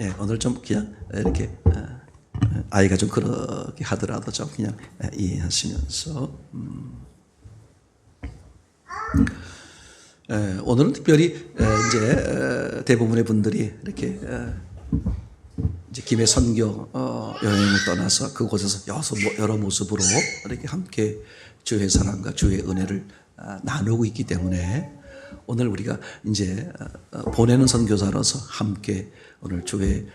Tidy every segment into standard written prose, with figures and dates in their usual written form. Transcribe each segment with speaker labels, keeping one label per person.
Speaker 1: 예, 오늘 좀 그냥 이렇게 아이가 좀 그렇게 하더라도 좀 그냥 이해하시면서 오늘은 특별히 이제 대부분의 분들이 이렇게 이제 김해 선교 여행을 떠나서 그곳에서 여러 모습으로 이렇게 함께 주의 사랑과 주의 은혜를 나누고 있기 때문에 오늘 우리가 이제 보내는 선교사로서 함께 오늘 주의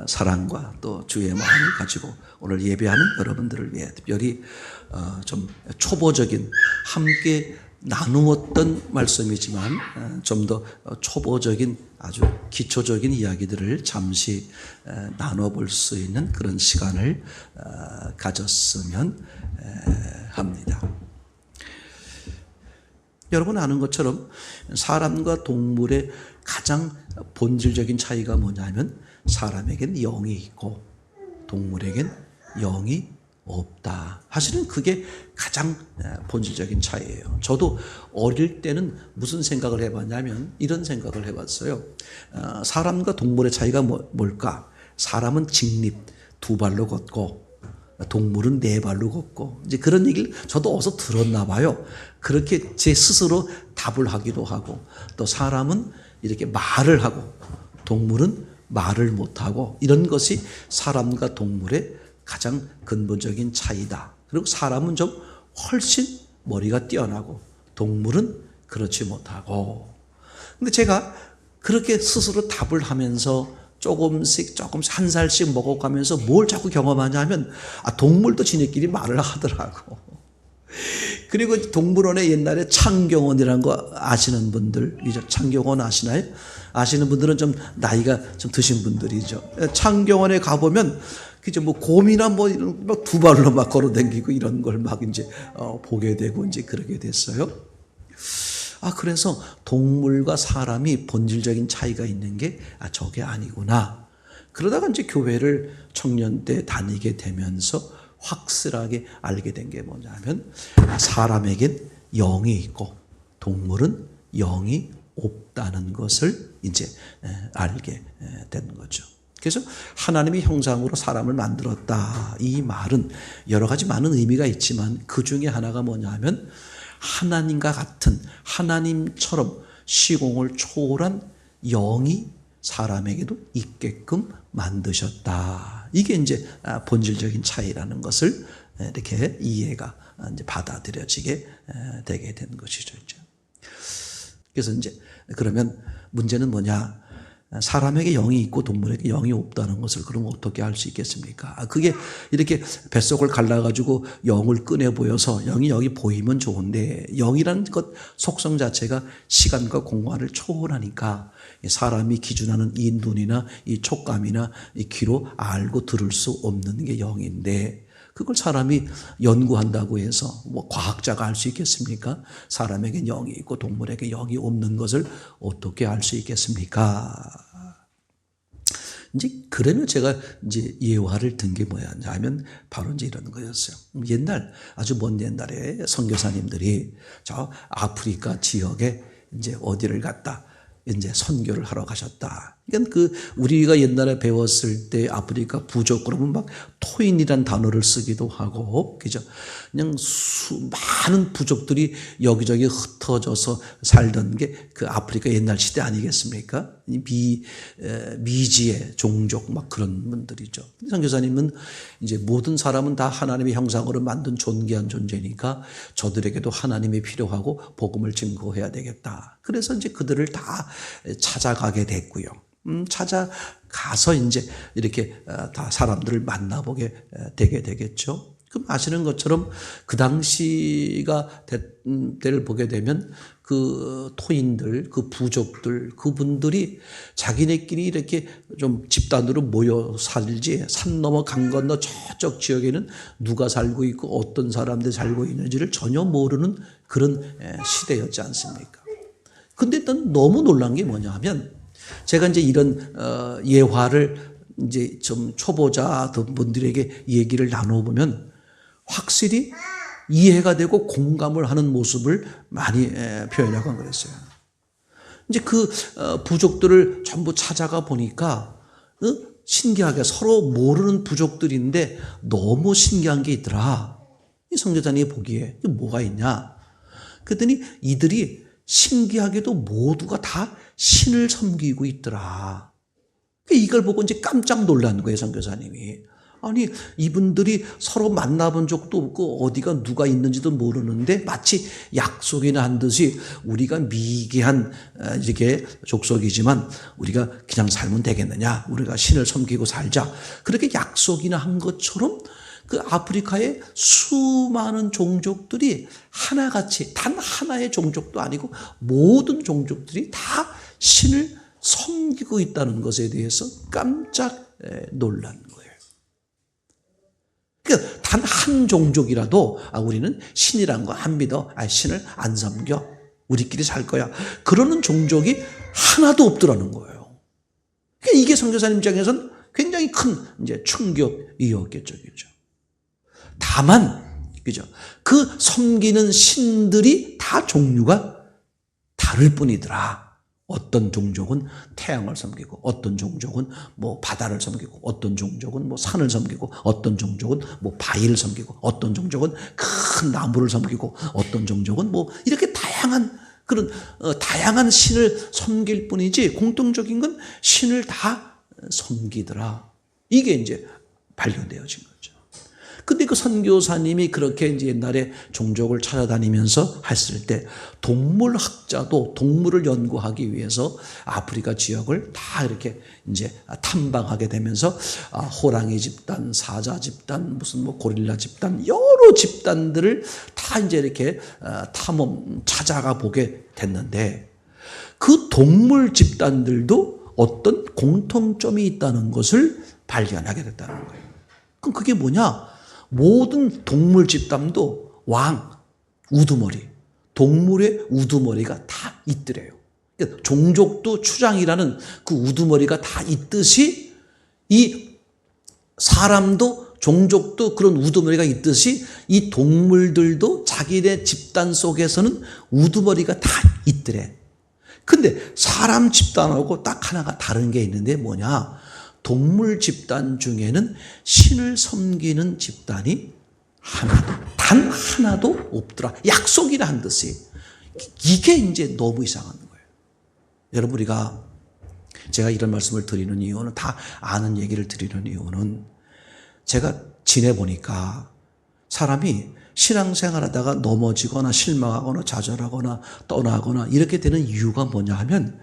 Speaker 1: 사랑과 또 주의 마음을 가지고 오늘 예배하는 여러분들을 위해 특별히 좀 초보적인 함께 나누었던 말씀이지만 좀 더 초보적인 아주 기초적인 이야기들을 잠시 나눠볼 수 있는 그런 시간을 가졌으면 합니다. 여러분 아는 것처럼 사람과 동물의 가장 본질적인 차이가 뭐냐면 사람에겐 영이 있고 동물에겐 영이 없다. 사실은 그게 가장 본질적인 차이예요. 저도 어릴 때는 무슨 생각을 해봤냐면 이런 생각을 해봤어요. 사람과 동물의 차이가 뭘까? 사람은 직립, 두 발로 걷고 동물은 네 발로 걷고 이제 그런 얘기를 저도 어디서 들었나 봐요. 그렇게 제 스스로 답을 하기도 하고 또 사람은 이렇게 말을 하고 동물은 말을 못하고 이런 것이 사람과 동물의 가장 근본적인 차이다. 그리고 사람은 좀 훨씬 머리가 뛰어나고 동물은 그렇지 못하고. 근데 제가 그렇게 스스로 답을 하면서 조금씩 한 살씩 먹어가면서 뭘 자꾸 경험하냐면 동물도 지네끼리 말을 하더라고. 그리고 동물원에 옛날에 창경원이라는 거 아시는 분들, 창경원 아시나요? 아시는 분들은 좀 나이가 좀 드신 분들이죠. 창경원에 가보면 그죠, 뭐 곰이나 뭐 이런 막 두 발로 막 걸어다니고 이런 걸 막 이제 보게 되고 이제 그러게 됐어요. 그래서 동물과 사람이 본질적인 차이가 있는 게 저게 아니구나. 그러다가 이제 교회를 청년 때 다니게 되면서 확실하게 알게 된 게 뭐냐면 사람에겐 영이 있고 동물은 영이 없다는 것을 이제 알게 된 거죠. 그래서 하나님의 형상으로 사람을 만들었다. 이 말은 여러 가지 많은 의미가 있지만 그 중에 하나가 뭐냐면 하나님과 같은 하나님처럼 시공을 초월한 영이 사람에게도 있게끔 만드셨다. 이게 이제 본질적인 차이라는 것을 이렇게 이해가 이제 받아들여지게 되게 된 것이죠. 이제. 그래서 이제 그러면 문제는 뭐냐? 사람에게 영이 있고 동물에게 영이 없다는 것을 그럼 어떻게 알 수 있겠습니까? 그게 이렇게 뱃속을 갈라가지고 영을 꺼내 보여서 영이 여기 보이면 좋은데 영이라는 것 속성 자체가 시간과 공간을 초월하니까 사람이 기준하는 이 눈이나 이 촉감이나 이 귀로 알고 들을 수 없는 게 영인데 그걸 사람이 연구한다고 해서 뭐 과학자가 알 수 있겠습니까? 사람에게 영이 있고 동물에게 영이 없는 것을 어떻게 알 수 있겠습니까? 이제 그러면 제가 이제 예화를 든 게 뭐였냐 하면 바로 이제 이런 거였어요. 옛날 아주 먼 옛날에 선교사님들이 저 아프리카 지역에 이제 어디를 갔다 이제 선교를 하러 가셨다. 그러니까 우리가 옛날에 배웠을 때 아프리카 부족 그러면 막 토인이란 단어를 쓰기도 하고, 그죠? 그냥 많은 부족들이 여기저기 흩어져서 살던 게 그 아프리카 옛날 시대 아니겠습니까? 미지의 종족 막 그런 분들이죠. 선교사님은 이제 모든 사람은 다 하나님의 형상으로 만든 존귀한 존재니까 저들에게도 하나님이 필요하고 복음을 증거해야 되겠다. 그래서 이제 그들을 다 찾아가게 됐고요. 찾아가서 이제 이렇게 다 사람들을 만나보게 되게 되겠죠. 그럼 아시는 것처럼 그 당시가 때를 보게 되면 그 토인들, 그 부족들, 그분들이 자기네끼리 이렇게 좀 집단으로 모여 살지 산 넘어 강 건너 저쪽 지역에는 누가 살고 있고 어떤 사람들이 살고 있는지를 전혀 모르는 그런 시대였지 않습니까? 근데 또 너무 놀란 게 뭐냐 하면 제가 이제 이런 예화를 이제 좀 초보자 분들에게 얘기를 나눠보면 확실히 이해가 되고 공감을 하는 모습을 많이 표현하고 그랬어요. 이제 그 부족들을 전부 찾아가 보니까 신기하게 서로 모르는 부족들인데 너무 신기한 게 있더라. 이 선교사님이 보기에 뭐가 있냐? 그랬더니 이들이 신기하게도 모두가 다 신을 섬기고 있더라. 이걸 보고 이제 깜짝 놀란 거예요, 선교사님이. 아니, 이분들이 서로 만나본 적도 없고 어디가 누가 있는지도 모르는데 마치 약속이나 한 듯이 우리가 미개한 이렇게 족속이지만 우리가 그냥 살면 되겠느냐? 우리가 신을 섬기고 살자. 그렇게 약속이나 한 것처럼 그 아프리카의 수많은 종족들이 하나같이 단 하나의 종족도 아니고 모든 종족들이 다 신을 섬기고 있다는 것에 대해서 깜짝 놀란 거예요. 그러니까 단 한 종족이라도 우리는 신이란 거 안 믿어. 신을 안 섬겨. 우리끼리 살 거야. 그러는 종족이 하나도 없더라는 거예요. 그러니까 이게 선교사님 입장에서는 굉장히 큰 이제 충격이었겠죠. 그죠? 다만 그죠? 그 섬기는 신들이 다 종류가 다를 뿐이더라. 어떤 종족은 태양을 섬기고 어떤 종족은 뭐 바다를 섬기고 어떤 종족은 뭐 산을 섬기고 어떤 종족은 뭐 바위를 섬기고 어떤 종족은 큰 나무를 섬기고 어떤 종족은 뭐 이렇게 다양한 그런 다양한 신을 섬길 뿐이지 공통적인 건 신을 다 섬기더라. 이게 이제 발견되어진 거죠. 근데 그 선교사님이 그렇게 이제 옛날에 종족을 찾아다니면서 했을 때 동물학자도 동물을 연구하기 위해서 아프리카 지역을 다 이렇게 이제 탐방하게 되면서 호랑이 집단, 사자 집단, 무슨 뭐 고릴라 집단, 여러 집단들을 다 이제 이렇게 탐험 찾아가 보게 됐는데 그 동물 집단들도 어떤 공통점이 있다는 것을 발견하게 됐다는 거예요. 그럼 그게 뭐냐? 모든 동물 집단도 왕, 우두머리, 동물의 우두머리가 다 있더래요. 그러니까 종족도 추장이라는 그 우두머리가 다 있듯이 이 사람도 종족도 그런 우두머리가 있듯이 이 동물들도 자기네 집단 속에서는 우두머리가 다 있더래. 근데 사람 집단하고 딱 하나가 다른 게 있는데 뭐냐? 동물 집단 중에는 신을 섬기는 집단이 단 하나도 없더라. 약속이라 한 듯이. 이게 이제 너무 이상한 거예요. 여러분, 우리가 제가 이런 말씀을 드리는 이유는 다 아는 얘기를 드리는 이유는 제가 지내보니까 사람이 신앙생활 하다가 넘어지거나 실망하거나 좌절하거나 떠나거나 이렇게 되는 이유가 뭐냐 하면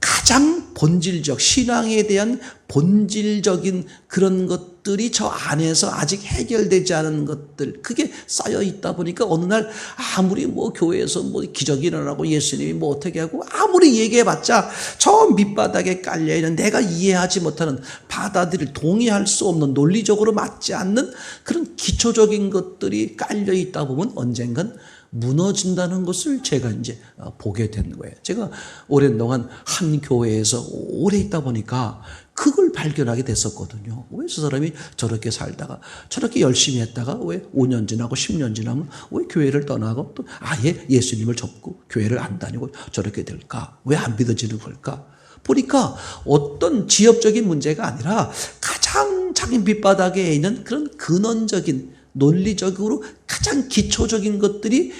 Speaker 1: 가장 본질적, 신앙에 대한 본질적인 그런 것들이 저 안에서 아직 해결되지 않은 것들, 그게 쌓여 있다 보니까 어느 날 아무리 뭐 교회에서 뭐 기적이 일어나고 예수님이 뭐 어떻게 하고 아무리 얘기해봤자 저 밑바닥에 깔려있는 내가 이해하지 못하는 받아들일, 동의할 수 없는 논리적으로 맞지 않는 그런 기초적인 것들이 깔려있다 보면 언젠간 무너진다는 것을 제가 이제 보게 된 거예요. 제가 오랜 동안 한 교회에서 오래 있다 보니까 그걸 발견하게 됐었거든요. 왜 저 사람이 저렇게 살다가 저렇게 열심히 했다가 왜 5년 지나고 10년 지나면 왜 교회를 떠나고 또 아예 예수님을 접고 교회를 안 다니고 저렇게 될까? 왜 안 믿어지는 걸까? 보니까 어떤 지엽적인 문제가 아니라 가장 자기 밑바닥에 있는 그런 근원적인 논리적으로 가장 기초적인 것들이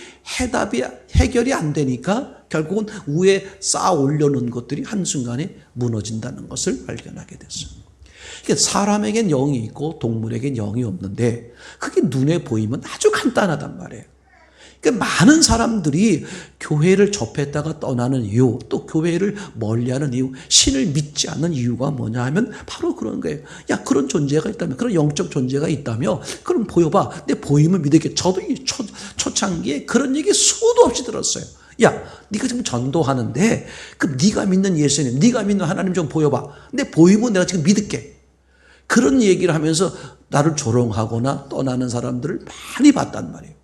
Speaker 1: 해결이 안 되니까 결국은 위에 쌓아 올려놓은 것들이 한순간에 무너진다는 것을 발견하게 됐어요. 그러니까 사람에겐 영이 있고 동물에겐 영이 없는데 그게 눈에 보이면 아주 간단하단 말이에요. 그러니까 많은 사람들이 교회를 접했다가 떠나는 이유, 또 교회를 멀리하는 이유, 신을 믿지 않는 이유가 뭐냐 하면 바로 그런 거예요. 야, 그런 존재가 있다며, 그런 영적 존재가 있다며, 그럼 보여봐. 내 보이면 믿을게. 저도 이 초창기에 그런 얘기 수도 없이 들었어요. 야, 네가 지금 전도하는데 그럼 네가 믿는 예수님, 네가 믿는 하나님 좀 보여봐. 내 보이면 내가 지금 믿을게. 그런 얘기를 하면서 나를 조롱하거나 떠나는 사람들을 많이 봤단 말이에요.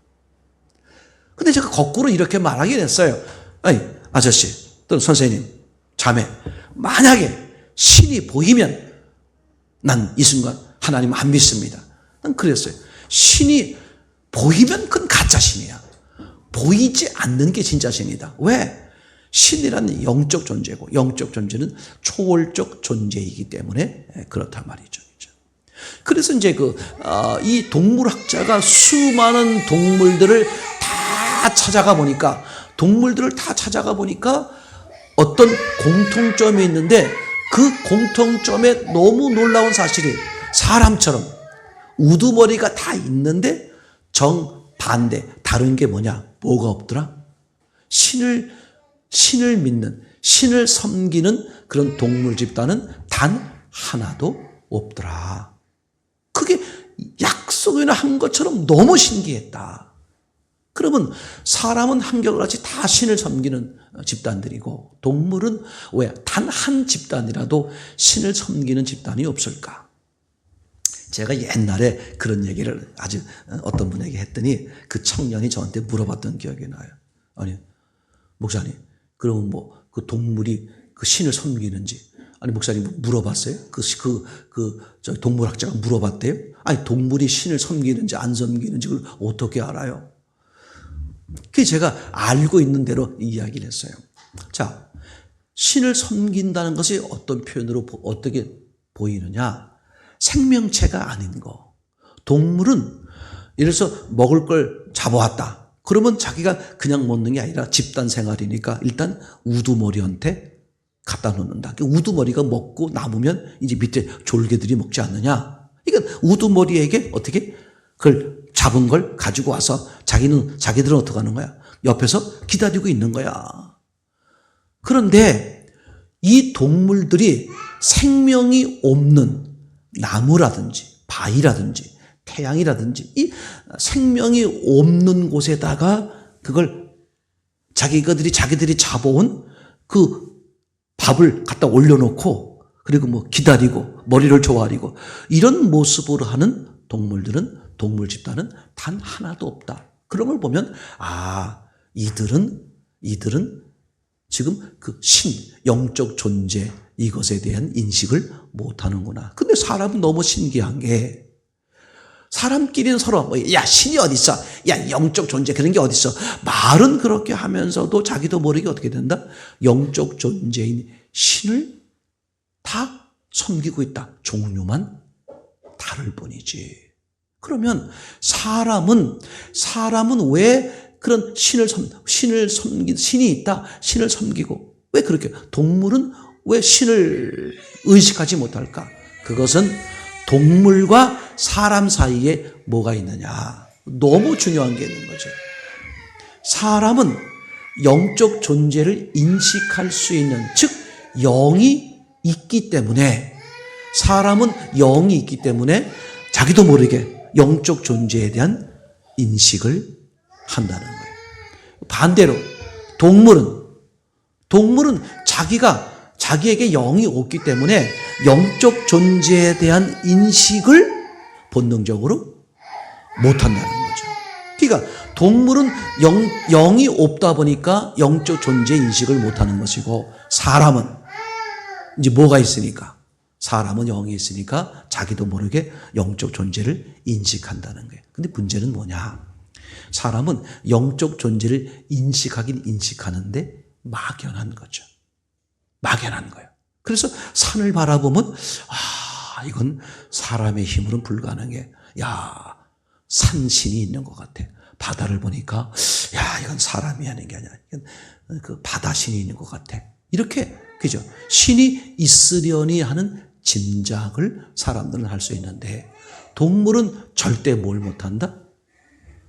Speaker 1: 근데 제가 거꾸로 이렇게 말하게 됐어요. 아니, 아저씨, 또 선생님, 자매, 만약에 신이 보이면 난 이 순간 하나님 안 믿습니다. 난 그랬어요. 신이 보이면 그건 가짜 신이야. 보이지 않는 게 진짜 신이다. 왜? 신이란 영적 존재고 영적 존재는 초월적 존재이기 때문에 그렇단 말이죠. 그래서 이제 이 동물학자가 수많은 동물들을 다 찾아가 보니까 어떤 공통점이 있는데 그 공통점에 너무 놀라운 사실이 사람처럼 우두머리가 다 있는데 정반대 다른 게 뭐가 없더라? 신을 믿는, 신을 섬기는 그런 동물 집단은 단 하나도 없더라. 그게 약속이나 한 것처럼 너무 신기했다. 그러면 사람은 한결같이 다 신을 섬기는 집단들이고 동물은 왜 단 한 집단이라도 신을 섬기는 집단이 없을까? 제가 옛날에 그런 얘기를 아주 어떤 분에게 했더니 그 청년이 저한테 물어봤던 기억이 나요. 아니, 목사님, 그러면 그 동물이 그 신을 섬기는지, 아니, 목사님 물어봤어요? 저 동물학자가 물어봤대요? 아니, 동물이 신을 섬기는지 안 섬기는지 그걸 어떻게 알아요? 그게 제가 알고 있는 대로 이야기를 했어요. 자, 신을 섬긴다는 것이 어떤 표현으로 어떻게 보이느냐? 생명체가 아닌 거. 동물은 예를 들어서 먹을 걸 잡아왔다. 그러면 자기가 그냥 먹는 게 아니라 집단 생활이니까 일단 우두머리한테 갖다 놓는다. 우두머리가 먹고 남으면 이제 밑에 졸개들이 먹지 않느냐. 그러니까 우두머리에게 어떻게 그걸 잡은 걸 가지고 와서 자기들은 어떻게 하는 거야? 옆에서 기다리고 있는 거야. 그런데 이 동물들이 생명이 없는 나무라든지 바위라든지 태양이라든지 이 생명이 없는 곳에다가 그걸 자기들이 잡아온 그 밥을 갖다 올려놓고 그리고 기다리고 머리를 조아리고 이런 모습으로 하는 동물 집단은 단 하나도 없다. 그런 걸 보면 이들은 지금 그 영적 존재 이것에 대한 인식을 못하는구나. 근데 사람은 너무 신기한 게 사람끼리는 서로 야 신이 어디 있어? 야 영적 존재 그런 게 어디 있어? 말은 그렇게 하면서도 자기도 모르게 어떻게 된다? 영적 존재인 신을 다 섬기고 있다. 종류만 다를 뿐이지. 그러면 사람은 왜 그런 신이 있다? 신을 섬기고 왜 그렇게 동물은 왜 신을 의식하지 못할까? 그것은 동물과 사람 사이에 뭐가 있느냐. 너무 중요한 게 있는 거죠. 사람은 영적 존재를 인식할 수 있는, 즉 영이 있기 때문에 사람은 영이 있기 때문에 자기도 모르게 영적 존재에 대한 인식을 한다는 거예요. 반대로 동물은 자기에게 영이 없기 때문에 영적 존재에 대한 인식을 본능적으로 못한다는 거죠. 그러니까 동물은 영이 없다 보니까 영적 존재 인식을 못하는 것이고 사람은 이제 뭐가 있으니까 사람은 영이 있으니까 자기도 모르게 영적 존재를 인식한다는 거예요. 근데 문제는 뭐냐? 사람은 영적 존재를 인식하긴 인식하는데 막연한 거죠. 막연한 거예요. 그래서 산을 바라보면 이건 사람의 힘으로는 불가능해. 산신이 있는 것 같아. 바다를 보니까 이건 사람이 하는 게 아니야. 이건 그 바다신이 있는 것 같아. 이렇게 그죠? 신이 있으려니 하는 짐작을 사람들은 할 수 있는데 동물은 절대 뭘 못한다?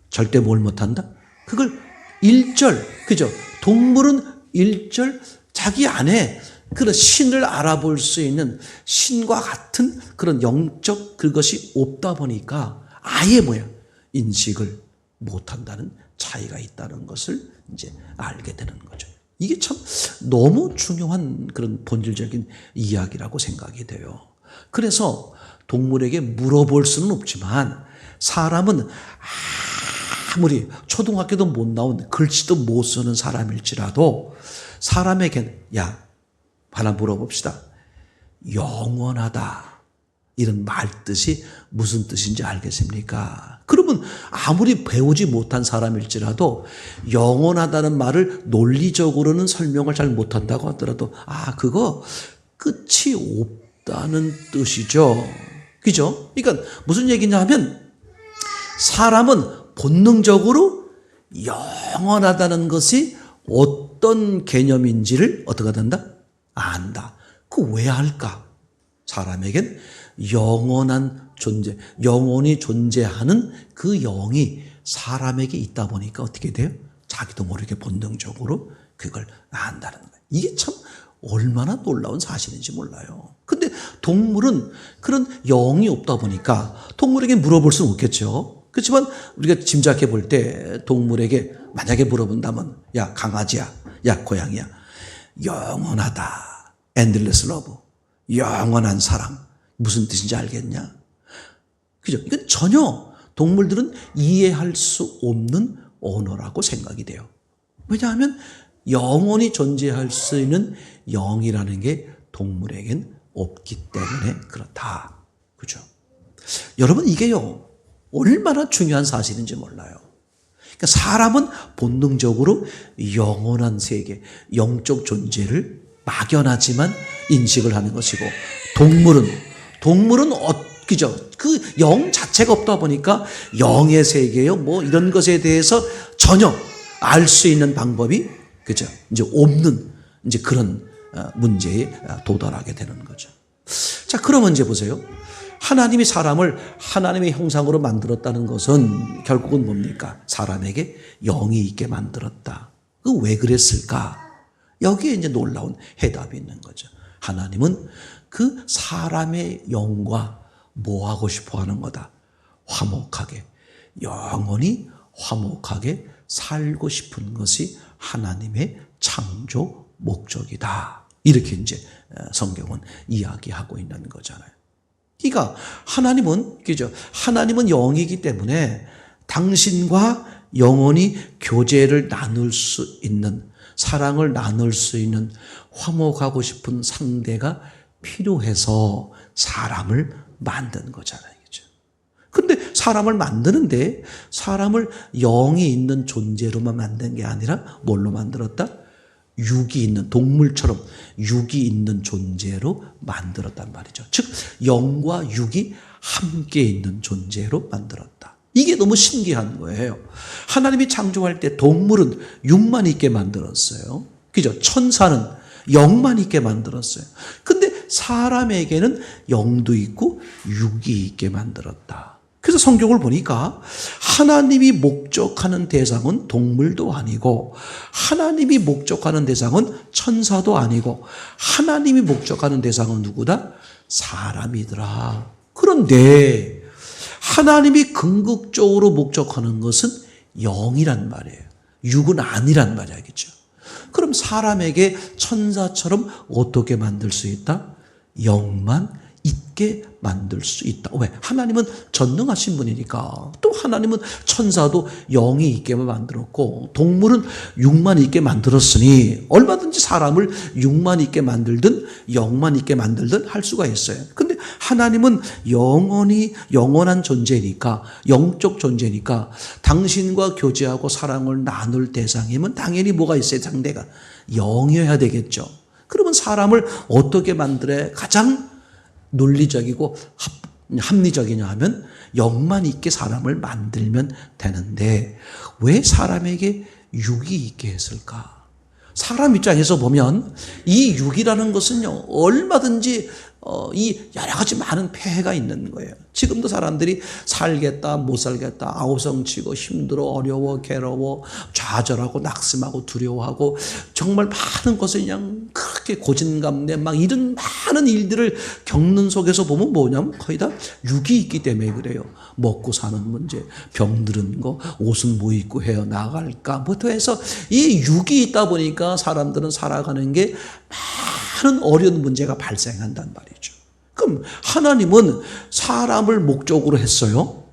Speaker 1: 절대 뭘 못한다? 그걸 그죠? 동물은 자기 안에 그런 신을 알아볼 수 있는 신과 같은 그런 영적 그것이 없다 보니까 아예 인식을 못한다는 차이가 있다는 것을 이제 알게 되는 거죠. 이게 참 너무 중요한 그런 본질적인 이야기라고 생각이 돼요. 그래서 동물에게 물어볼 수는 없지만 사람은 아무리 초등학교도 못 나온 글씨도 못 쓰는 사람일지라도 사람에겐 하나 물어봅시다. 영원하다. 이런 말뜻이 무슨 뜻인지 알겠습니까? 그러면 아무리 배우지 못한 사람일지라도 영원하다는 말을 논리적으로는 설명을 잘 못한다고 하더라도 그거 끝이 없다는 뜻이죠. 그죠? 그러니까 무슨 얘기냐 하면 사람은 본능적으로 영원하다는 것이 어떤 개념인지를 어떻게 한다? 안다. 그거 왜 알까? 사람에겐 영원한 존재, 영원히 존재하는 그 영이 사람에게 있다 보니까 어떻게 돼요? 자기도 모르게 본능적으로 그걸 안다는 거예요. 이게 참 얼마나 놀라운 사실인지 몰라요. 근데 동물은 그런 영이 없다 보니까 동물에게 물어볼 수는 없겠죠. 그렇지만 우리가 짐작해 볼 때 동물에게 만약에 물어본다면 야 강아지야, 야 고양이야, 영원하다, endless love, 영원한 사랑 무슨 뜻인지 알겠냐? 그죠? 이건 전혀 동물들은 이해할 수 없는 언어라고 생각이 돼요. 왜냐하면 영원히 존재할 수 있는 영이라는 게 동물에겐 없기 때문에 그렇다. 그죠? 여러분 이게요 얼마나 중요한 사실인지 몰라요. 그러니까 사람은 본능적으로 영원한 세계, 영적 존재를 막연하지만 인식을 하는 것이고 동물은 그죠? 그 영 자체가 없다 보니까 영의 세계요 뭐 이런 것에 대해서 전혀 알 수 있는 방법이 그죠? 이제 없는 이제 그런 문제에 도달하게 되는 거죠. 자, 그러면 이제 보세요. 하나님이 사람을 하나님의 형상으로 만들었다는 것은 결국은 뭡니까? 사람에게 영이 있게 만들었다. 그 왜 그랬을까? 여기에 이제 놀라운 해답이 있는 거죠. 하나님은 그 사람의 영과 뭐 하고 싶어 하는 거다? 화목하게, 영원히 화목하게 살고 싶은 것이 하나님의 창조 목적이다. 이렇게 이제 성경은 이야기하고 있는 거잖아요. 그러니까 하나님은, 그죠? 하나님은 영이기 때문에 당신과 영원히 교제를 나눌 수 있는, 사랑을 나눌 수 있는 화목하고 싶은 상대가 필요해서 사람을 만든 거잖아요. 그죠? 근데 사람을 만드는데 사람을 영이 있는 존재로만 만든 게 아니라 뭘로 만들었다? 육이 있는, 동물처럼 육이 있는 존재로 만들었단 말이죠. 즉 영과 육이 함께 있는 존재로 만들었다. 이게 너무 신기한 거예요. 하나님이 창조할 때 동물은 육만 있게 만들었어요. 그죠? 천사는 영만 있게 만들었어요. 근데 사람에게는 영도 있고 육이 있게 만들었다. 그래서 성경을 보니까 하나님이 목적하는 대상은 동물도 아니고 하나님이 목적하는 대상은 천사도 아니고 하나님이 목적하는 대상은 누구다? 사람이더라. 그런데 하나님이 궁극적으로 목적하는 것은 영이란 말이에요. 육은 아니란 말이겠죠. 그럼 사람에게 천사처럼 어떻게 만들 수 있다? 영만 있게 만들 수 있다. 왜? 하나님은 전능하신 분이니까. 또 하나님은 천사도 영이 있게만 만들었고 동물은 육만 있게 만들었으니 얼마든지 사람을 육만 있게 만들든 영만 있게 만들든 할 수가 있어요. 근데 하나님은 영원한 존재니까, 영적 존재니까 당신과 교제하고 사랑을 나눌 대상이면 당연히 뭐가 있어요? 상대가 영이어야 되겠죠. 그러면 사람을 어떻게 만들어야 가장 논리적이고 합리적이냐 하면 영만 있게 사람을 만들면 되는데 왜 사람에게 육이 있게 했을까? 사람 입장에서 보면 이 육이라는 것은요 얼마든지 이 여러 가지 많은 폐해가 있는 거예요. 지금도 사람들이 살겠다 못 살겠다 아우성치고 힘들어 어려워 괴로워 좌절하고 낙심하고 두려워하고 정말 많은 것을 그냥 그렇게 고진감래 막 이런 많은 일들을 겪는 속에서 보면 뭐냐면 거의 다 육이 있기 때문에 그래요. 먹고 사는 문제, 병드는 거, 옷은 뭐 입고 헤어나갈까 부터 해서 이 육이 있다 보니까 사람들은 살아가는 게 많은 어려운 문제가 발생한단 말이죠. 그럼 하나님은 사람을 목적으로 했어요.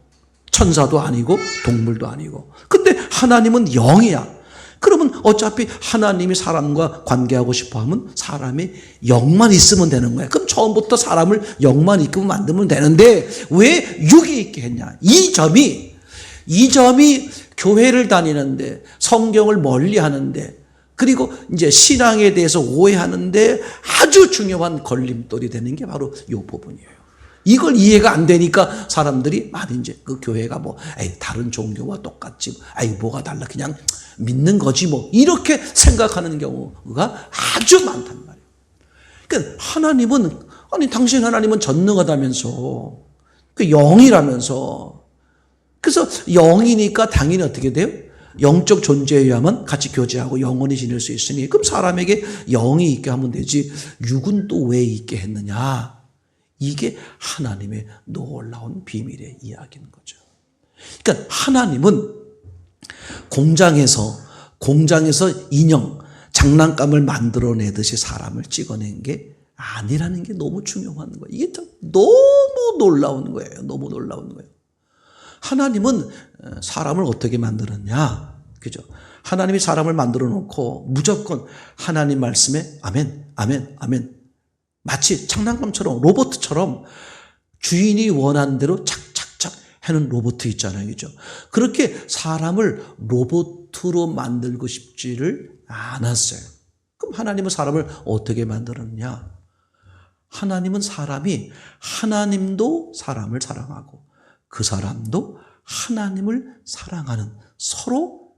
Speaker 1: 천사도 아니고 동물도 아니고. 근데 하나님은 영이야. 그러면 어차피 하나님이 사람과 관계하고 싶어 하면 사람의 영만 있으면 되는 거야. 그럼 처음부터 사람을 영만 있게끔 만들면 되는데 왜 육이 있게 했냐? 이 점이 교회를 다니는데 성경을 멀리 하는데 그리고 이제 신앙에 대해서 오해하는데 아주 중요한 걸림돌이 되는 게 바로 이 부분이에요. 이걸 이해가 안 되니까 사람들이 많이 이제 그 교회가 뭐 다른 종교와 똑같지 뭐가 달라 그냥 믿는 거지 뭐 이렇게 생각하는 경우가 아주 많단 말이에요. 그러니까 하나님은 당신 하나님은 전능하다면서 그 영이라면서 그래서 영이니까 당연히 어떻게 돼요? 영적 존재에 의하면 같이 교제하고 영원히 지낼 수 있으니 그럼 사람에게 영이 있게 하면 되지 육은 또 왜 있게 했느냐? 이게 하나님의 놀라운 비밀의 이야기인 거죠. 그러니까 하나님은 공장에서 인형, 장난감을 만들어내듯이 사람을 찍어낸 게 아니라는 게 너무 중요한 거예요. 이게 너무 놀라운 거예요. 너무 놀라운 거예요. 하나님은 사람을 어떻게 만들었냐? 그죠? 하나님이 사람을 만들어 놓고 무조건 하나님 말씀에 아멘, 아멘, 아멘. 마치 장난감처럼 로봇처럼 주인이 원하는 대로 착착착 하는 로봇 있잖아요. 그죠? 그렇게 사람을 로봇으로 만들고 싶지를 않았어요. 그럼 하나님은 사람을 어떻게 만들었냐? 하나님은 하나님도 사람을 사랑하고 그 사람도 하나님을 사랑하는 서로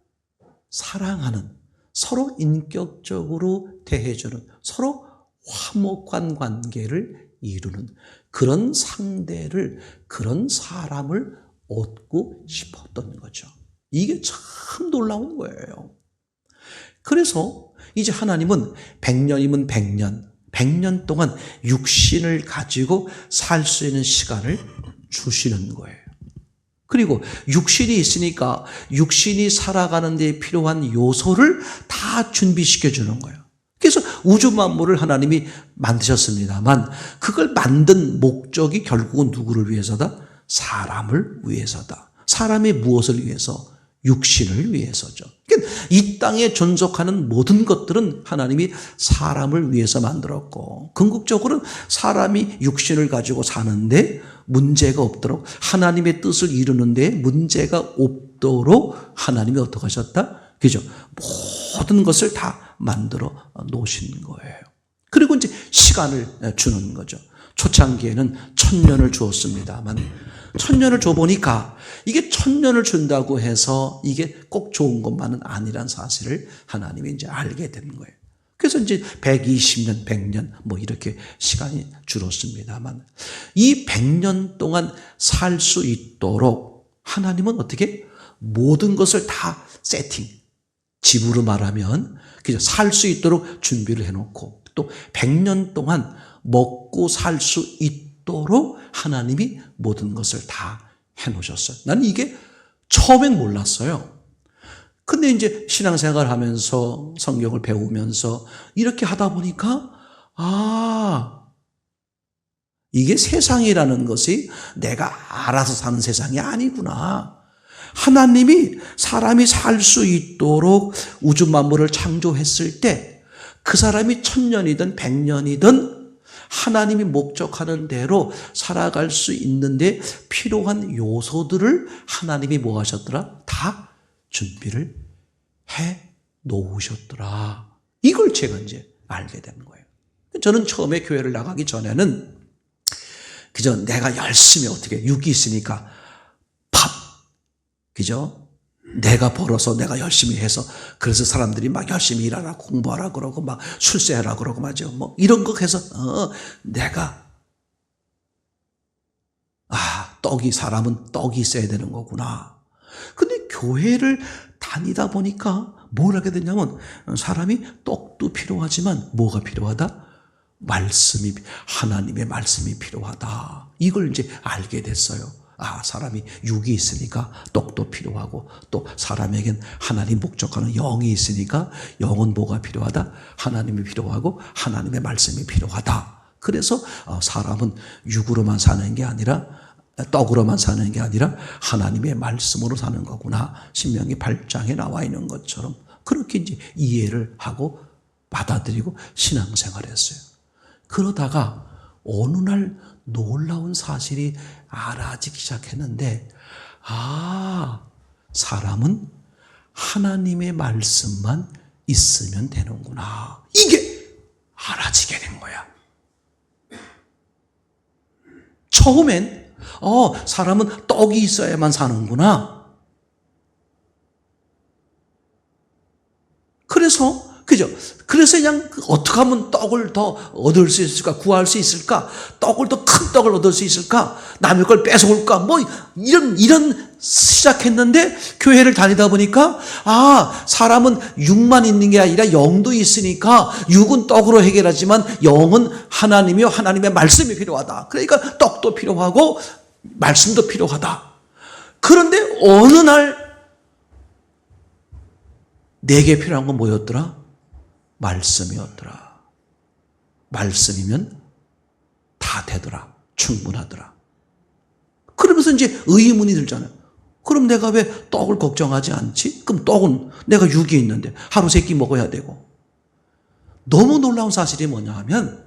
Speaker 1: 사랑하는 서로 인격적으로 대해주는 서로 화목한 관계를 이루는 그런 상대를 그런 사람을 얻고 싶었던 거죠. 이게 참 놀라운 거예요. 그래서 이제 하나님은 100년이면 100년 동안 육신을 가지고 살 수 있는 시간을 주시는 거예요. 그리고 육신이 있으니까 육신이 살아가는 데 필요한 요소를 다 준비시켜 주는 거예요. 그래서 우주 만물을 하나님이 만드셨습니다만 그걸 만든 목적이 결국은 누구를 위해서다? 사람을 위해서다. 사람이 무엇을 위해서? 육신을 위해서죠. 그러니까 이 땅에 존속하는 모든 것들은 하나님이 사람을 위해서 만들었고 궁극적으로는 사람이 육신을 가지고 사는데 문제가 없도록 하나님의 뜻을 이루는데 문제가 없도록 하나님이 어떻게 하셨다? 그죠? 모든 것을 다 만들어 놓으신 거예요. 그리고 이제 시간을 주는 거죠. 초창기에는 1000년을 주었습니다만 1000년을 줘보니까 이게 1000년을 준다고 해서 이게 꼭 좋은 것만은 아니란 사실을 하나님이 이제 알게 된 거예요. 그래서 이제 120년, 100년 뭐 이렇게 시간이 줄었습니다만 이 100년 동안 살 수 있도록 하나님은 어떻게 모든 것을 다 세팅, 집으로 말하면 살 수 있도록 준비를 해놓고 또 100년 동안 먹고 살 수 있도록 하나님이 모든 것을 다 해놓으셨어요. 나는 이게 처음엔 몰랐어요. 근데 이제 신앙생활 하면서 성경을 배우면서 이렇게 하다 보니까 이게 세상이라는 것이 내가 알아서 사는 세상이 아니구나. 하나님이 사람이 살 수 있도록 우주 만물을 창조했을 때 그 사람이 1000년이든 100년이든 하나님이 목적하는 대로 살아갈 수 있는데 필요한 요소들을 하나님이 뭐 하셨더라? 다 준비를 해 놓으셨더라. 이걸 제가 이제 알게 된 거예요. 저는 처음에 교회를 나가기 전에는 그저 내가 열심히 어떻게 육이 있으니까 그죠? 내가 벌어서 내가 열심히 해서 그래서 사람들이 막 열심히 일하라 공부하라 그러고 막 출세하라 그러고 말이죠. 뭐 이런 거 해서 내가 사람은 떡이 있어야 되는 거구나. 근데 교회를 다니다 보니까 뭘 하게 되냐면 사람이 떡도 필요하지만 뭐가 필요하다? 하나님의 말씀이 필요하다. 이걸 이제 알게 됐어요. 사람이 육이 있으니까 떡도 필요하고 또 사람에겐 하나님 목적하는 영이 있으니까 영은 뭐가 필요하다? 하나님이 필요하고 하나님의 말씀이 필요하다. 그래서 사람은 육으로만 사는 게 아니라 떡으로만 사는 게 아니라 하나님의 말씀으로 사는 거구나. 신명기 8장에 나와 있는 것처럼 그렇게 이제 이해를 하고 받아들이고 신앙생활을 했어요. 그러다가 어느 날 놀라운 사실이 알아지기 시작했는데, 사람은 하나님의 말씀만 있으면 되는구나. 이게 알아지게 된 거야. 처음엔 사람은 떡이 있어야만 사는구나. 그래서 그냥 어떻게 하면 떡을 더 얻을 수 있을까? 구할 수 있을까? 떡을 더 큰 떡을 얻을 수 있을까? 남의 걸 뺏어올까? 이런 시작했는데, 교회를 다니다 보니까 사람은 육만 있는 게 아니라 영도 있으니까 육은 떡으로 해결하지만 영은 하나님이요 하나님의 말씀이 필요하다. 그러니까 떡도 필요하고 말씀도 필요하다. 그런데 어느 날 내게 필요한 건 뭐였더라? 말씀이었더라. 말씀이면 다 되더라. 충분하더라. 그러면서 이제 의문이 들잖아요. 그럼 내가 왜 떡을 걱정하지 않지? 그럼 떡은 내가 육이 있는데 하루 세 끼 먹어야 되고. 너무 놀라운 사실이 뭐냐 하면,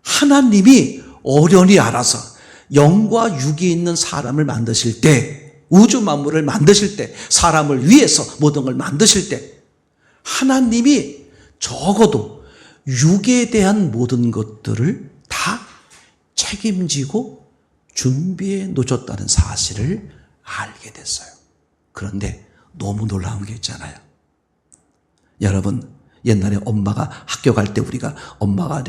Speaker 1: 하나님이 어련히 알아서 영과 육이 있는 사람을 만드실 때, 우주 만물을 만드실 때, 사람을 위해서 모든 걸 만드실 때, 하나님이 적어도 육에 대한 모든 것들을 다 책임지고 준비해 놓으셨다는 사실을 알게 됐어요. 그런데 너무 놀라운 게 있잖아요. 여러분, 옛날에 엄마가 학교 갈 때 엄마가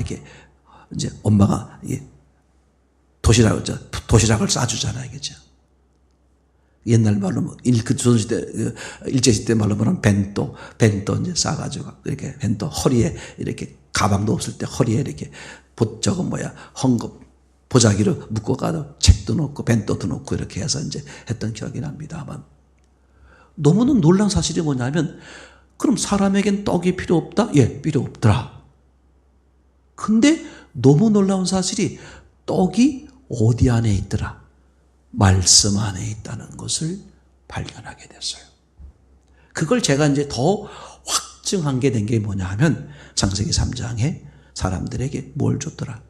Speaker 1: 도시락을 싸주잖아요. 그죠? 옛날 말로 일제시대 말로 보면 벤또 이제 싸가지고 이렇게 벤또 허리에 이렇게 가방도 없을 때 허리에 이렇게 헝겊 보자기로 묶어 가도 책도 넣고 벤또도 넣고 이렇게 해서 이제 했던 기억이 납니다만, 너무나 놀라운 사실이 뭐냐면, 그럼 사람에겐 떡이 필요 없다? 예, 필요 없더라. 근데 너무 놀라운 사실이 떡이 어디 안에 있더라? 말씀 안에 있다는 것을 발견하게 됐어요. 그걸 제가 이제 더 확증한 게 된 게 뭐냐 하면, 창세기 3장에 사람들에게 뭘 줬더라?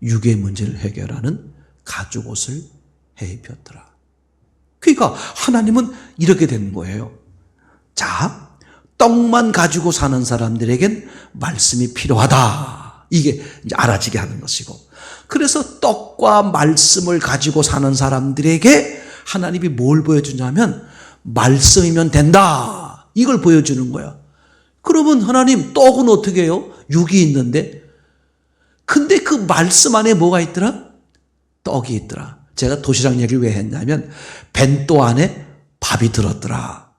Speaker 1: 육의 문제를 해결하는 가죽옷을 해 입혔더라. 그러니까 하나님은 이렇게 된 거예요. 자, 떡만 가지고 사는 사람들에겐 말씀이 필요하다. 이게 이제 알아지게 하는 것이고, 그래서 떡과 말씀을 가지고 사는 사람들에게 하나님이 뭘 보여주냐면, 말씀이면 된다. 이걸 보여주는 거야. 그러면 하나님, 떡은 어떻게 해요? 육이 있는데. 근데 그 말씀 안에 뭐가 있더라? 떡이 있더라. 제가 도시락 얘기를 왜 했냐면, 벤또 안에 밥이 들었더라.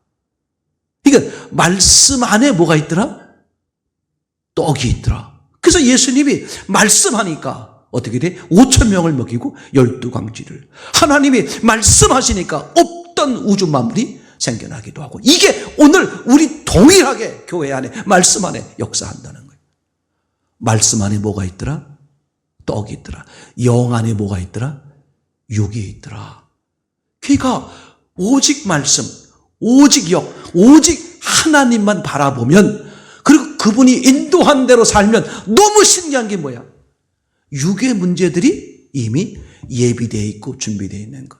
Speaker 1: 그러니까 말씀 안에 뭐가 있더라? 떡이 있더라. 그래서 예수님이 말씀하니까 어떻게 돼? 5,000명을 먹이고 12광지를. 하나님이 말씀하시니까 없던 우주 만물이 생겨나기도 하고, 이게 오늘 우리 동일하게 교회 안에 말씀 안에 역사한다는 거예요. 말씀 안에 뭐가 있더라? 떡이 있더라. 영 안에 뭐가 있더라? 육이 있더라. 그러니까 오직 말씀, 오직 영, 오직 하나님만 바라보면, 그리고 그분이 인도한 대로 살면 너무 신기한 게 뭐야? 육의 문제들이 이미 예비되어 있고 준비되어 있는 것.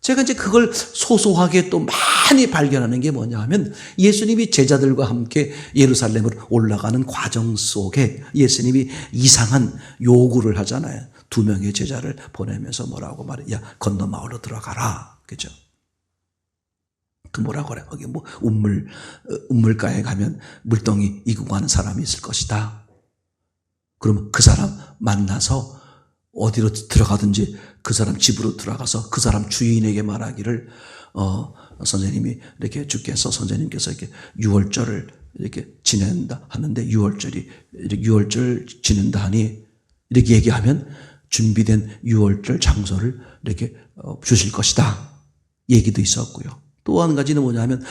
Speaker 1: 제가 이제 그걸 소소하게 또 많이 발견하는 게 뭐냐 하면, 예수님이 제자들과 함께 예루살렘으로 올라가는 과정 속에 예수님이 이상한 요구를 하잖아요. 2명의 제자를 보내면서 뭐라고 말해? 야, 건너 마을로 들어가라. 그죠? 그 뭐라고 그래? 거기 우물가에 가면 물동이 이고 가는 사람이 있을 것이다. 그러면 그 사람 만나서 어디로 들어가든지 그 사람 집으로 들어가서 그 사람 주인에게 말하기를, 선생님이 이렇게 주께서, 선생님께서 이렇게 유월절을 이렇게 지낸다 하는데, 유월절 지낸다 하니, 이렇게 얘기하면 준비된 유월절 장소를 이렇게 주실 것이다. 얘기도 있었고요. 또 한 가지는 뭐냐면,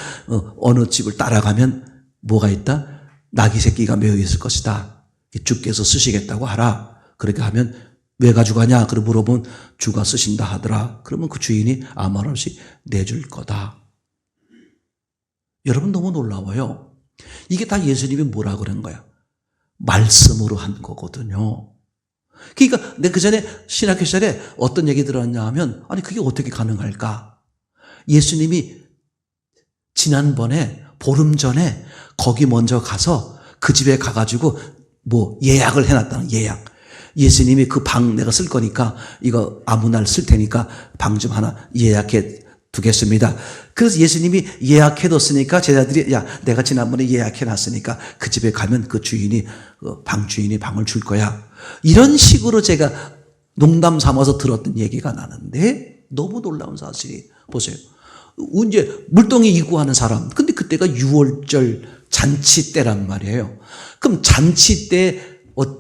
Speaker 1: 어느 집을 따라가면 뭐가 있다? 낙이 새끼가 매여 있을 것이다. 주께서 쓰시겠다고 하라. 그렇게 하면 왜 가져가냐? 그러고 물어보면 주가 쓰신다 하더라. 그러면 그 주인이 아무 말 없이 내줄 거다. 여러분 너무 놀라워요. 이게 다 예수님이 뭐라 그런 거야? 말씀으로 한 거거든요. 그러니까 내가 그 전에 신학교 시절에 어떤 얘기 들었냐 하면 아니 그게 어떻게 가능할까? 예수님이 지난번에 보름 전에 거기 먼저 가서 그 집에 가가지고 뭐 예약을 해놨다는 예약. 예수님이 그 방 내가 쓸 거니까 이거 아무 날 쓸 테니까 방 좀 하나 예약해 두겠습니다. 그래서 예수님이 예약해뒀으니까 제자들이 야 내가 지난번에 예약해놨으니까 그 집에 가면 그 주인이 방 주인이 방을 줄 거야. 이런 식으로 제가 농담 삼아서 들었던 얘기가 나는데 너무 놀라운 사실이 보세요. 이제 물동이 이구하는 사람. 근데 그때가 6월절 잔치 때란 말이에요. 그럼 잔치 때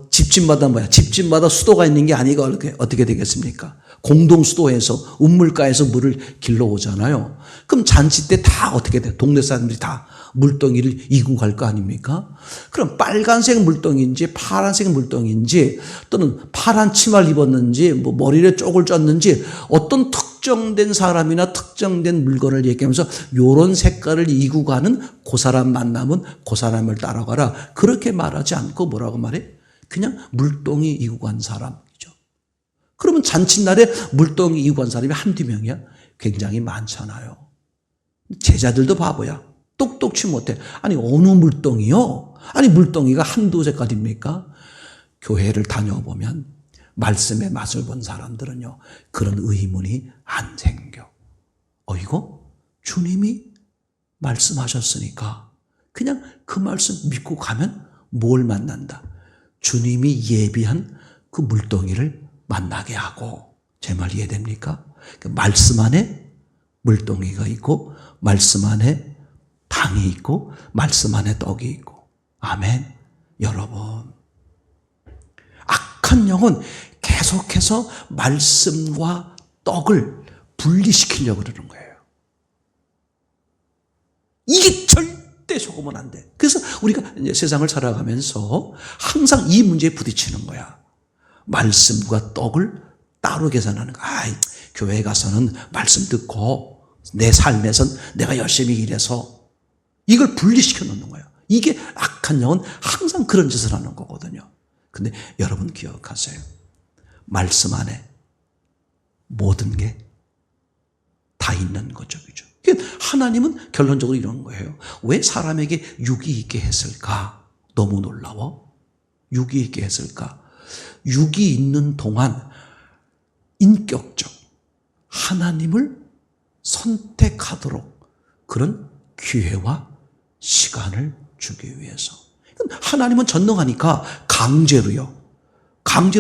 Speaker 1: 집집마다 뭐야? 집집마다 수도가 있는 게 아니고 어떻게 되겠습니까? 공동 수도에서 운물가에서 물을 길러 오잖아요. 그럼 잔치 때 다 어떻게 돼? 동네 사람들이 다 물동이를 이고 갈 거 아닙니까? 그럼 빨간색 물동인지 파란색 물동인지 또는 파란 치마를 입었는지 뭐 머리에 쪽을 쪘는지 어떤 특정된 사람이나 특정된 물건을 얘기하면서 요런 색깔을 이고 가는 그 사람 만나면 그 사람을 따라가라. 그렇게 말하지 않고 뭐라고 말해? 그냥 물동이 이고 간 사람이죠. 그러면 잔칫날에 물동이 이고 간 사람이 한두 명이야? 굉장히 많잖아요. 제자들도 바보야. 똑똑치 못해. 아니 어느 물동이요? 아니 물동이가 한두 색깔입니까? 교회를 다녀보면 말씀의 맛을 본 사람들은요. 그런 의문이 안 생겨. 이거 주님이 말씀하셨으니까 그냥 그 말씀 믿고 가면 뭘 만난다? 주님이 예비한 그 물동이를 만나게 하고. 제 말 이해됩니까? 말씀 안에 물동이가 있고 말씀 안에 방이 있고 말씀 안에 떡이 있고. 아멘. 여러분 악한 영은 계속해서 말씀과 떡을 분리시키려고 그러는 거예요. 이게 절대 속으면 안 돼. 그래서 우리가 이제 세상을 살아가면서 항상 이 문제에 부딪히는 거야. 말씀과 떡을 따로 계산하는 거야. 교회에 가서는 말씀 듣고 내 삶에선 내가 열심히 일해서 이걸 분리시켜 놓는 거야. 이게 악한 영은 항상 그런 짓을 하는 거거든요. 근데 여러분 기억하세요. 말씀 안에 모든 게 다 있는 거죠. 그죠? 하나님은 결론적으로 이런 거예요. 왜 사람에게 육이 있게 했을까? 너무 놀라워. 육이 있게 했을까? 육이 있는 동안 인격적 하나님을 선택하도록 그런 기회와 시간을 주기 위해서. 하나님은 전능하니까 강제로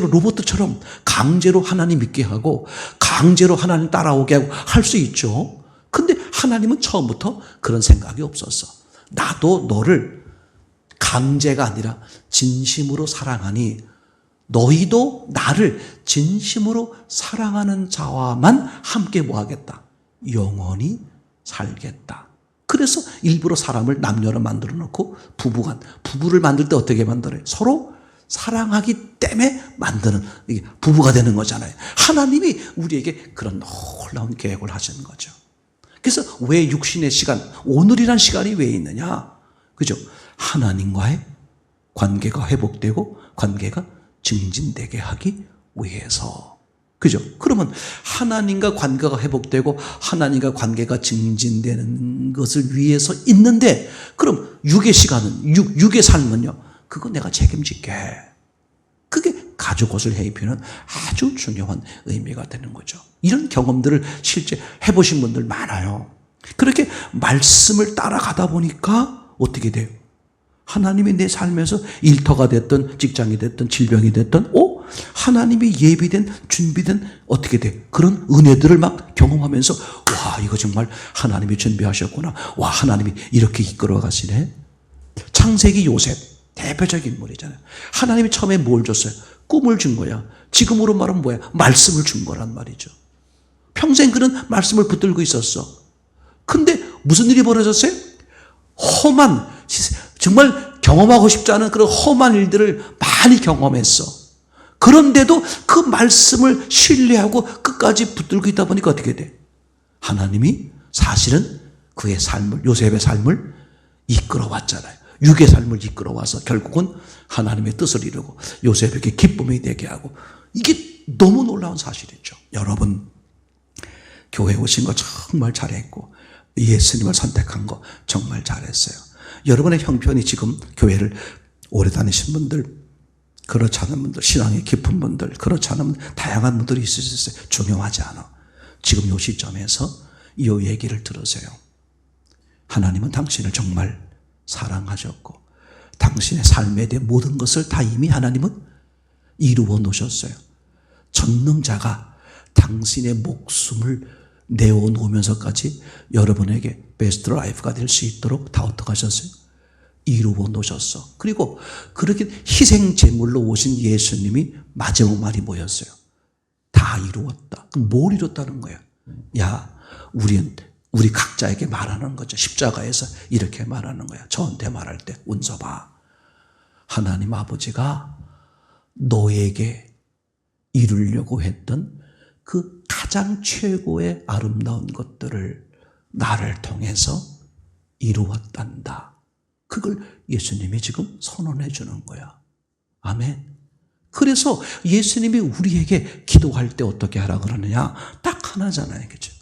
Speaker 1: 로봇처럼 강제로 하나님 믿게 하고 강제로 하나님 따라오게 하고 할 수 있죠. 근데 하나님은 처음부터 그런 생각이 없었어. 나도 너를 강제가 아니라 진심으로 사랑하니 너희도 나를 진심으로 사랑하는 자와만 함께 뭐 하겠다? 영원히 살겠다. 그래서 일부러 사람을 남녀로 만들어 놓고 부부를 만들 때 어떻게 만들어요? 서로 사랑하기 때문에 만드는 이게 부부가 되는 거잖아요. 하나님이 우리에게 그런 놀라운 계획을 하시는 거죠. 그래서 왜 육신의 시간, 오늘이란 시간이 왜 있느냐? 그죠? 하나님과의 관계가 회복되고 관계가 증진되게 하기 위해서. 그죠? 그러면 하나님과 관계가 회복되고 하나님과 관계가 증진되는 것을 위해서 있는데 그럼 육의 시간은, 육의 삶은요? 그거 내가 책임질게. 그게 가죽 옷을 해입히는 아주 중요한 의미가 되는 거죠. 이런 경험들을 실제 해보신 분들 많아요. 그렇게 말씀을 따라가다 보니까 어떻게 돼요? 하나님이 내 삶에서 일터가 됐든 직장이 됐든 질병이 됐든 하나님이 예비된 준비된 어떻게 돼? 그런 은혜들을 막 경험하면서 와 이거 정말 하나님이 준비하셨구나. 와 하나님이 이렇게 이끌어 가시네. 창세기 요셉 대표적인 인물이잖아요. 하나님이 처음에 뭘 줬어요? 꿈을 준 거야. 지금으로 말하면 뭐야? 말씀을 준 거란 말이죠. 평생 그런 말씀을 붙들고 있었어. 근데 무슨 일이 벌어졌어요? 험한, 정말 경험하고 싶지 않은 그런 험한 일들을 많이 경험했어. 그런데도 그 말씀을 신뢰하고 끝까지 붙들고 있다 보니까 어떻게 돼? 하나님이 사실은 그의 삶을, 요셉의 삶을 이끌어왔잖아요. 육의 삶을 이끌어와서 결국은 하나님의 뜻을 이루고 요셉에게 기쁨이 되게 하고, 이게 너무 놀라운 사실이죠. 여러분, 교회 오신 거 정말 잘했고 예수님을 선택한 거 정말 잘했어요. 여러분의 형편이 지금 교회를 오래 다니신 분들, 그렇지 않은 분들, 신앙이 깊은 분들, 그렇지 않은 분들, 다양한 분들이 있을 수 있어요. 중요하지 않아. 지금 이 시점에서 이 얘기를 들으세요. 하나님은 당신을 정말 사랑하셨고 당신의 삶에 대한 모든 것을 다 이미 하나님은 이루어 놓으셨어요. 전능자가 당신의 목숨을 내어놓으면서까지 여러분에게 베스트 라이프가 될 수 있도록 다 어떻게 하셨어요? 이루어 놓으셨어. 그리고 그렇게 희생 제물로 오신 예수님이 마지막 말이 뭐였어요? 다 이루었다. 그럼 뭘 이뤘다는 거야? 야, 우리 각자에게 말하는 거죠. 십자가에서 이렇게 말하는 거야. 저한테 말할 때 운서 봐. 하나님 아버지가 너에게 이루려고 했던 그 가장 최고의 아름다운 것들을 나를 통해서 이루었단다. 그걸 예수님이 지금 선언해 주는 거야. 아멘. 그래서 예수님이 우리에게 기도할 때 어떻게 하라 그러느냐? 딱 하나잖아요. 그죠?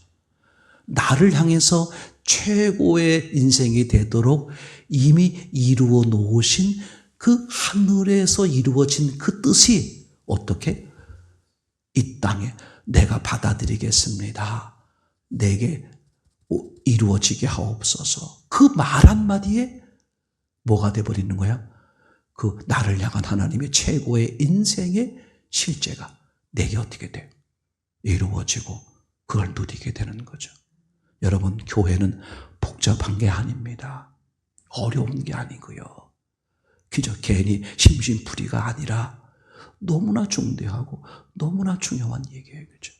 Speaker 1: 나를 향해서 최고의 인생이 되도록 이미 이루어 놓으신 그 하늘에서 이루어진 그 뜻이 어떻게? 이 땅에 내가 받아들이겠습니다. 내게 이루어지게 하옵소서. 그 말 한마디에 뭐가 돼버리는 거야? 그 나를 향한 하나님의 최고의 인생의 실제가 내게 어떻게 돼? 이루어지고 그걸 누리게 되는 거죠. 여러분, 교회는 복잡한 게 아닙니다. 어려운 게 아니고요. 그저 괜히 심심풀이가 아니라 너무나 중대하고 너무나 중요한 얘기예요. 그죠?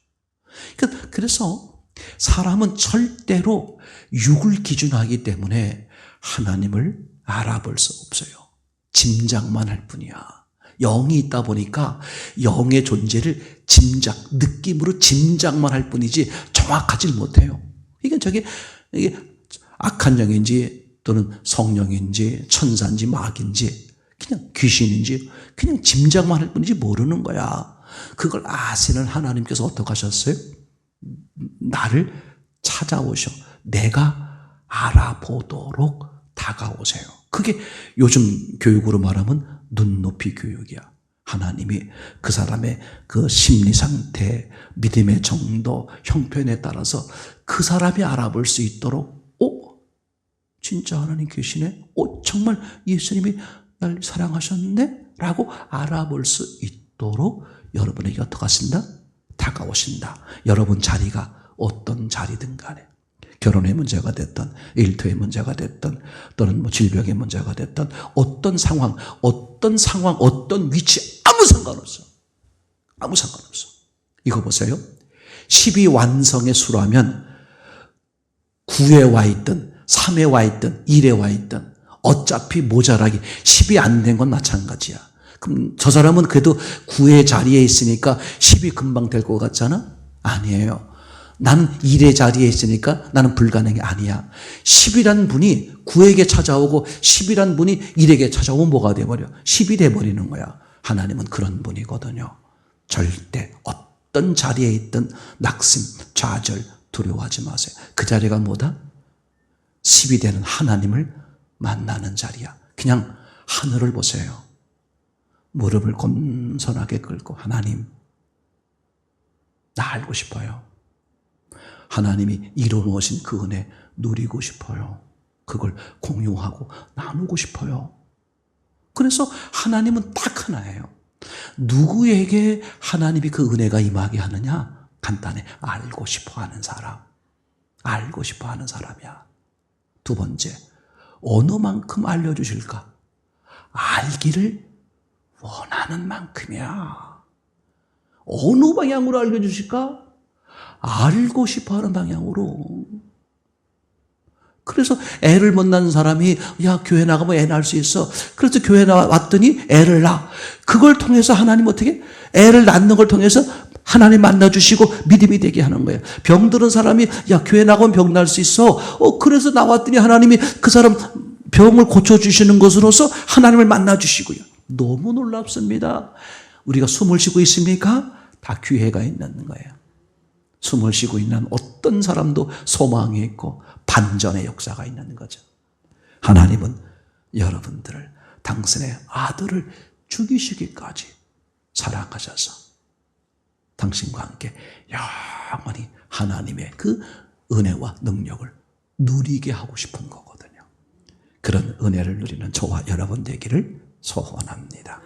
Speaker 1: 그래서 사람은 절대로 육을 기준하기 때문에 하나님을 알아볼 수 없어요. 짐작만 할 뿐이야. 영이 있다 보니까 영의 존재를 느낌으로 짐작만 할 뿐이지 정확하지 못해요. 이게 악한 영인지 또는 성령인지 천사인지 마귀인지 그냥 귀신인지 그냥 짐작만 할 뿐이지 모르는 거야. 그걸 아시는 하나님께서 어떻게 하셨어요? 나를 찾아오셔. 내가 알아보도록 다가오세요. 그게 요즘 교육으로 말하면 눈높이 교육이야. 하나님이 그 사람의 그 심리 상태, 믿음의 정도, 형편에 따라서 그 사람이 알아볼 수 있도록, 진짜 하나님 계시네? 정말 예수님이 날 사랑하셨네? 라고 알아볼 수 있도록 여러분에게 어떻게 하신다? 다가오신다. 여러분 자리가 어떤 자리든 간에, 결혼의 문제가 됐든 일터의 문제가 됐든 또는 질병의 문제가 됐든 어떤 상황, 어떤 위치 아무 상관없어. 아무 상관없어. 이거 보세요. 12완성의 수라면 9에 와 있든 3에 와 있든 1에 와 있든 어차피 모자라기 10이 안 된 건 마찬가지야. 그럼 저 사람은 그래도 9의 자리에 있으니까 10이 금방 될 것 같잖아? 아니에요. 나는 1의 자리에 있으니까 나는 불가능이 아니야. 10이란 분이 9에게 찾아오고 10이란 분이 1에게 찾아오면 뭐가 돼버려? 10이 돼버리는 거야. 하나님은 그런 분이거든요. 절대 어떤 자리에 있든 낙심, 좌절, 두려워하지 마세요. 그 자리가 뭐다? 10이 되는 하나님을 만나는 자리야. 그냥 하늘을 보세요. 무릎을 겸손하게 꿇고 하나님, 나 알고 싶어요. 하나님이 이루어놓으신 그 은혜 누리고 싶어요. 그걸 공유하고 나누고 싶어요. 그래서 하나님은 딱 하나예요. 누구에게 하나님이 그 은혜가 임하게 하느냐? 간단해. 알고 싶어하는 사람. 알고 싶어하는 사람이야. 두 번째, 어느 만큼 알려주실까? 알기를 원하는 만큼이야. 어느 방향으로 알려주실까? 알고 싶어하는 방향으로. 그래서 애를 못 낳는 사람이 교회 나가면 애 낳을 수 있어. 그래서 교회 왔더니 애를 낳아. 그걸 통해서 하나님 어떻게? 애를 낳는 걸 통해서 하나님 만나주시고 믿음이 되게 하는 거예요. 병들은 사람이 교회 나가면 병 날 수 있어. 그래서 나왔더니 하나님이 그 사람 병을 고쳐주시는 것으로서 하나님을 만나주시고요. 너무 놀랍습니다. 우리가 숨을 쉬고 있습니까? 다 기회가 있는 거예요. 숨을 쉬고 있는 어떤 사람도 소망이 있고 반전의 역사가 있는 거죠. 하나님은 여러분들을 당신의 아들을 죽이시기까지 사랑하셔서 당신과 함께 영원히 하나님의 그 은혜와 능력을 누리게 하고 싶은 거거든요. 그런 은혜를 누리는 저와 여러분 되기를 소원합니다.